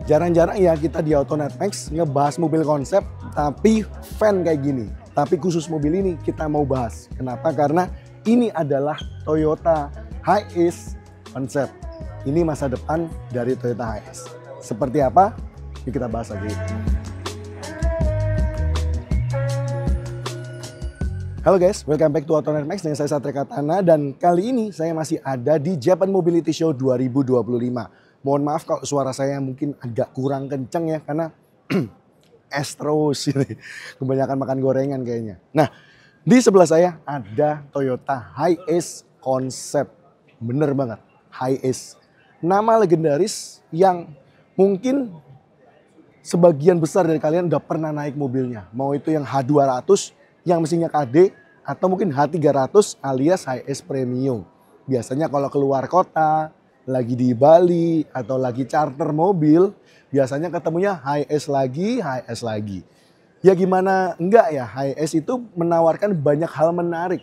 Jarang-jarang ya kita di AutoNet Max ngebahas mobil konsep tapi van kayak gini. Tapi khusus mobil ini kita mau bahas. Kenapa? Karena ini adalah Toyota Hiace konsep. Ini masa depan dari Toyota Hiace. Seperti apa? Yuk kita bahas lagi. Halo guys, welcome back to AutoNet Max dengan saya Satria Katana, dan kali ini saya masih ada di Japan Mobility Show 2025. Mohon maaf kalau suara saya mungkin agak kurang kenceng ya, karena es terus ini. Kebanyakan makan gorengan kayaknya. Nah, di sebelah saya ada Toyota Hiace konsep. Bener banget, Hiace. Nama legendaris yang mungkin sebagian besar dari kalian udah pernah naik mobilnya. Mau itu yang H200 yang mesinnya KD atau mungkin H300 alias Hiace Premium. Biasanya kalau keluar kota, lagi di Bali atau lagi charter mobil, biasanya ketemunya Hiace lagi. Ya gimana enggak ya, Hiace itu menawarkan banyak hal menarik.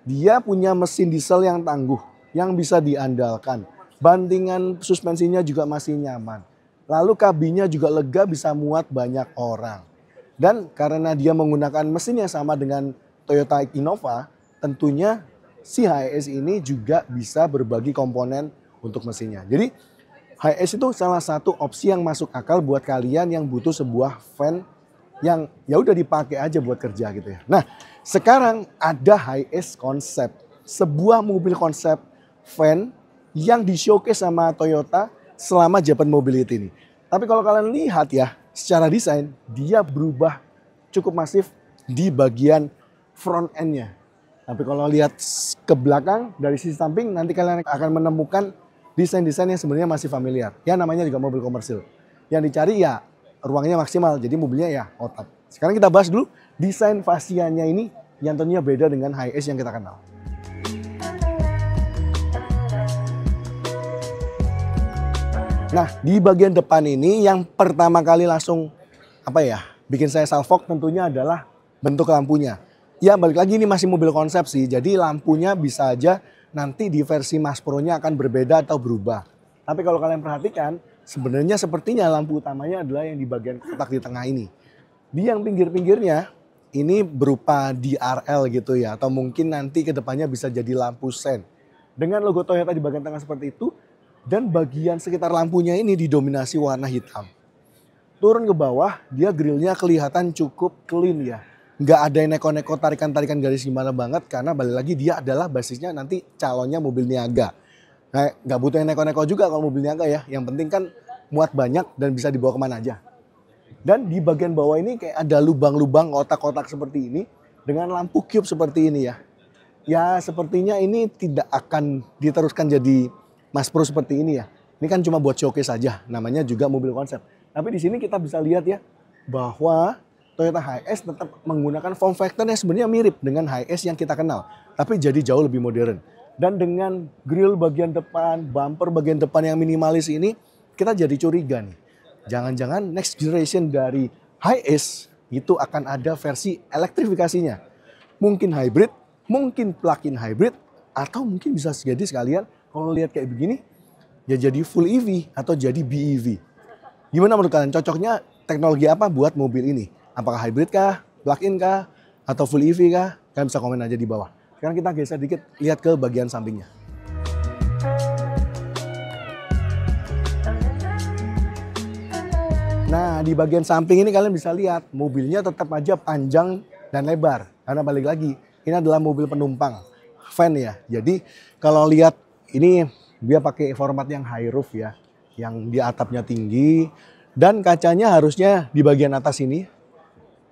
Dia punya mesin diesel yang tangguh, yang bisa diandalkan. Bantingan suspensinya juga masih nyaman. Lalu kabinnya juga lega, bisa muat banyak orang. Dan karena dia menggunakan mesin yang sama dengan Toyota Innova, tentunya si Hiace ini juga bisa berbagi komponen untuk mesinnya. Jadi Hiace itu salah satu opsi yang masuk akal buat kalian yang butuh sebuah van yang ya udah dipakai aja buat kerja gitu ya. Nah, sekarang ada Hiace konsep, sebuah mobil konsep van yang di-showcase sama Toyota selama Japan Mobility ini. Tapi kalau kalian lihat ya, secara desain dia berubah cukup masif di bagian front end-nya. Tapi kalau lihat ke belakang dari sisi samping, nanti kalian akan menemukan desain-desain yang sebenarnya masih familiar. Ya namanya juga mobil komersil. Yang dicari ya ruangnya maksimal, jadi mobilnya ya otak. Sekarang kita bahas dulu desain fasianya ini yang tentunya beda dengan Hiace yang kita kenal. Nah, di bagian depan ini yang pertama kali langsung bikin saya salfok tentunya adalah bentuk lampunya. Ya balik lagi ini masih mobil konsep sih, jadi lampunya bisa aja nanti di versi Mas Pro-nya akan berbeda atau berubah. Tapi kalau kalian perhatikan, sebenarnya sepertinya lampu utamanya adalah yang di bagian kotak di tengah ini. Di yang pinggir-pinggirnya ini berupa DRL gitu ya, atau mungkin nanti kedepannya bisa jadi lampu sen. Dengan logo Toyota di bagian tengah seperti itu, dan bagian sekitar lampunya ini didominasi warna hitam. Turun ke bawah, dia grillnya kelihatan cukup clean ya. Nggak ada neko-neko tarikan-tarikan garis gimana banget, karena balik lagi dia adalah basisnya nanti calonnya mobil niaga. Nah, nggak butuh yang neko-neko juga kalau mobil niaga ya. Yang penting kan muat banyak dan bisa dibawa kemana aja. Dan di bagian bawah ini kayak ada lubang-lubang kotak-kotak seperti ini dengan lampu cube seperti ini ya. Ya sepertinya ini tidak akan diteruskan jadi Mas Pro seperti ini ya. Ini kan cuma buat showcase saja, namanya juga mobil konsep. Tapi di sini kita bisa lihat ya bahwa Toyota Hiace tetap menggunakan form factor yang sebenarnya mirip dengan Hiace yang kita kenal, tapi jadi jauh lebih modern. Dan dengan grill bagian depan, bumper bagian depan yang minimalis ini, kita jadi curiga nih. Jangan-jangan next generation dari Hiace itu akan ada versi elektrifikasinya. Mungkin hybrid, mungkin plug-in hybrid, atau mungkin bisa jadi sekalian kalau lihat kayak begini, ya jadi full EV atau jadi BEV. Gimana menurut kalian, cocoknya teknologi apa buat mobil ini? Apakah hybrid kah, plug-in kah, atau full EV kah? Kalian bisa komen aja di bawah. Sekarang kita geser dikit, lihat ke bagian sampingnya. Nah, di bagian samping ini kalian bisa lihat mobilnya tetap aja panjang dan lebar. Karena balik lagi, ini adalah mobil penumpang, van ya. Jadi kalau lihat ini dia pakai format yang high roof ya, yang di atapnya tinggi dan kacanya harusnya di bagian atas ini.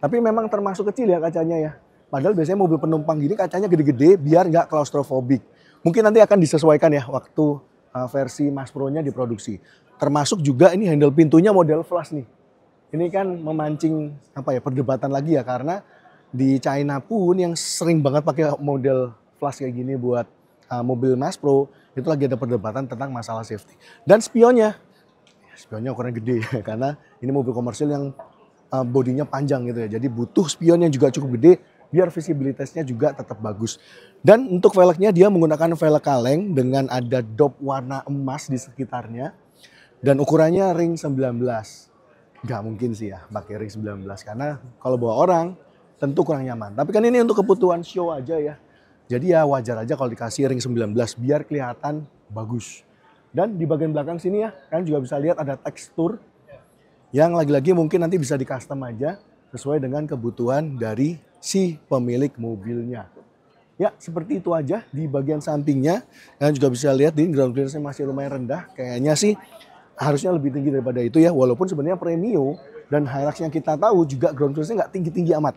Tapi memang termasuk kecil ya kacanya ya. Padahal biasanya mobil penumpang gini kacanya gede-gede biar nggak klaustrofobik. Mungkin nanti akan disesuaikan ya waktu versi Mas Pro-nya diproduksi. Termasuk juga ini handle pintunya model flush nih. Ini kan memancing perdebatan lagi ya, karena di China pun yang sering banget pakai model flush kayak gini buat mobil Mas Pro, itu lagi ada perdebatan tentang masalah safety. Dan spionnya ukuran gede ya, karena ini mobil komersil yang bodinya panjang gitu ya. Jadi butuh spion yang juga cukup gede biar visibilitasnya juga tetap bagus. Dan untuk velgnya dia menggunakan velg kaleng dengan ada dop warna emas di sekitarnya. Dan ukurannya ring 19. Nggak mungkin sih ya pakai ring 19 karena kalau bawa orang tentu kurang nyaman. Tapi kan ini untuk kebutuhan show aja ya. Jadi ya wajar aja kalau dikasih ring 19 biar kelihatan bagus. Dan di bagian belakang sini ya, kalian juga bisa lihat ada tekstur yang lagi-lagi mungkin nanti bisa di custom aja sesuai dengan kebutuhan dari si pemilik mobilnya. Ya seperti itu aja di bagian sampingnya. Kalian juga bisa lihat di ground clearance-nya masih lumayan rendah. Kayaknya sih harusnya lebih tinggi daripada itu ya. Walaupun sebenarnya Premio dan Hilux yang kita tahu juga ground clearance-nya nggak tinggi-tinggi amat.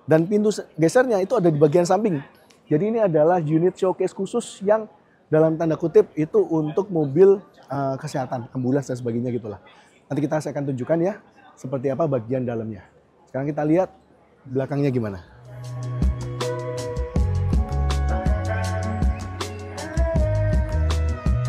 Dan pintu gesernya itu ada di bagian samping. Jadi ini adalah unit showcase khusus yang dalam tanda kutip itu untuk mobil kesehatan, ambulans dan sebagainya gitulah. Nanti saya akan tunjukkan ya seperti apa bagian dalamnya. Sekarang kita lihat belakangnya gimana.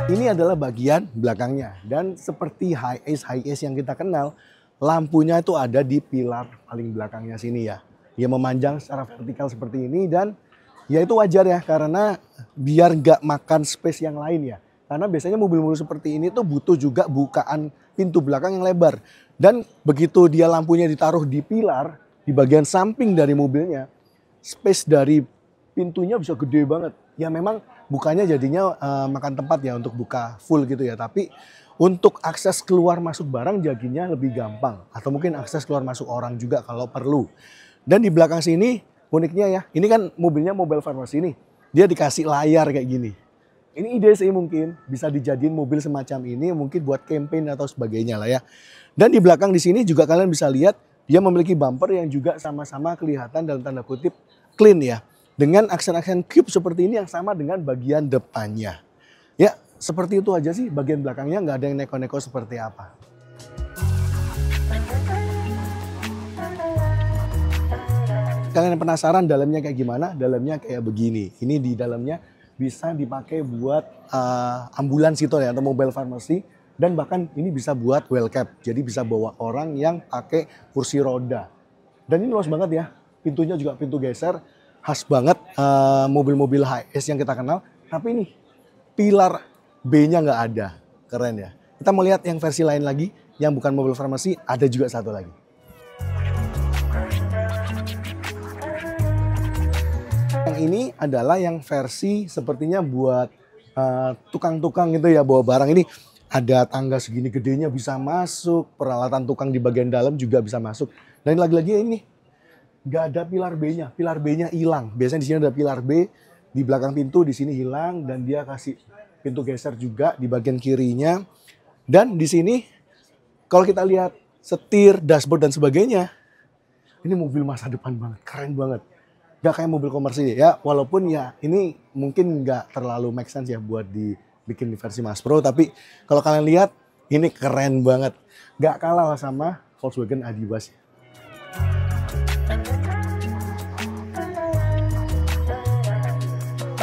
Ini adalah bagian belakangnya dan seperti Hi-Ace yang kita kenal, lampunya itu ada di pilar paling belakangnya sini ya. Dia memanjang secara vertikal seperti ini dan ya itu wajar ya karena biar nggak makan space yang lain ya. Karena biasanya mobil-mobil seperti ini tuh butuh juga bukaan pintu belakang yang lebar. Dan begitu dia lampunya ditaruh di pilar, di bagian samping dari mobilnya, space dari pintunya bisa gede banget. Ya memang bukanya jadinya makan tempat ya untuk buka full gitu ya. Tapi untuk akses keluar masuk barang jadinya lebih gampang. Atau mungkin akses keluar masuk orang juga kalau perlu. Dan di belakang sini uniknya ya, ini kan mobilnya Mobile Pharmacy nih. Dia dikasih layar kayak gini. Ini ide sih mungkin bisa dijadiin mobil semacam ini mungkin buat campaign atau sebagainya lah ya. Dan di belakang di sini juga kalian bisa lihat dia memiliki bumper yang juga sama-sama kelihatan dalam tanda kutip clean ya. Dengan aksen-aksen cube seperti ini yang sama dengan bagian depannya. Ya seperti itu aja sih bagian belakangnya, nggak ada yang neko-neko seperti apa. Kalian penasaran dalamnya kayak gimana? Dalamnya kayak begini. Ini di dalamnya bisa dipakai buat ambulans gitu ya atau mobile pharmacy. Dan bahkan ini bisa buat well cap. Jadi bisa bawa orang yang pakai kursi roda. Dan ini luas banget ya. Pintunya juga pintu geser. Khas banget mobil-mobil Hi-Ace yang kita kenal. Tapi ini pilar B-nya nggak ada. Keren ya. Kita mau lihat yang versi lain lagi. Yang bukan mobil farmasi. Ada juga satu lagi. Yang ini adalah yang versi sepertinya buat tukang-tukang gitu ya. Bawa barang ini. Ada tangga segini gedenya bisa masuk. Peralatan tukang di bagian dalam juga bisa masuk. Dan lagi-lagi ini. Nggak ada pilar B-nya, pilar B-nya hilang. Biasanya di sini ada pilar B, di belakang pintu di sini hilang dan dia kasih pintu geser juga di bagian kirinya. Dan di sini kalau kita lihat setir, dashboard dan sebagainya, ini mobil masa depan banget, keren banget. Nggak kayak mobil komersil ya, walaupun ya ini mungkin nggak terlalu make sense ya buat dibikin di versi Mass Pro, tapi kalau kalian lihat ini keren banget. Nggak kalah lah sama Volkswagen Adibas.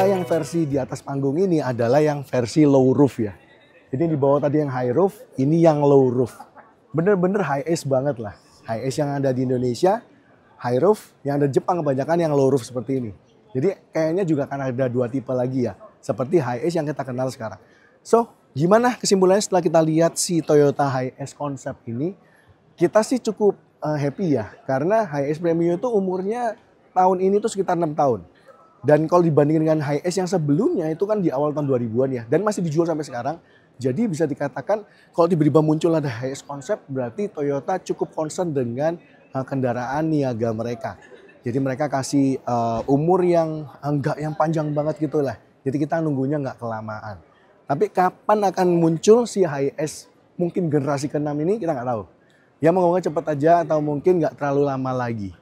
Yang versi di atas panggung ini adalah yang versi low roof ya. Jadi di bawah tadi yang high roof, ini yang low roof. Bener-bener Hi-Ace banget lah. Hi-Ace yang ada di Indonesia, high roof, yang ada di Jepang kebanyakan yang low roof seperti ini. Jadi kayaknya juga akan ada dua tipe lagi ya. Seperti Hi-Ace yang kita kenal sekarang. So, gimana kesimpulannya setelah kita lihat si Toyota Hi-Ace konsep ini? Kita sih cukup happy ya. Karena Hi-Ace Premium itu umurnya tahun ini tuh sekitar 6 tahun. Dan kalau dibandingkan dengan Hi-Ace yang sebelumnya itu kan di awal tahun 2000-an ya. Dan masih dijual sampai sekarang. Jadi bisa dikatakan kalau tiba-tiba muncul ada Hi-Ace konsep berarti Toyota cukup concern dengan kendaraan niaga mereka. Jadi mereka kasih umur yang enggak yang panjang banget gitu lah. Jadi kita nunggunya nggak kelamaan. Tapi kapan akan muncul si Hi-Ace mungkin generasi ke-6 ini kita nggak tahu. Ya moga-moga cepet aja atau mungkin nggak terlalu lama lagi.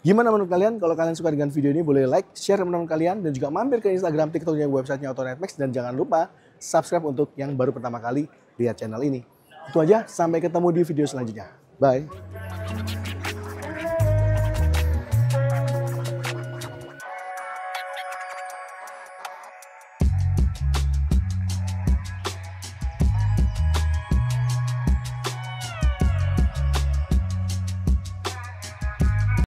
Gimana menurut kalian? Kalau kalian suka dengan video ini boleh like, share teman-teman kalian dan juga mampir ke Instagram, TikTok dan websitenya AutoNetMax dan jangan lupa subscribe untuk yang baru pertama kali lihat channel ini. Itu aja, sampai ketemu di video selanjutnya. Bye.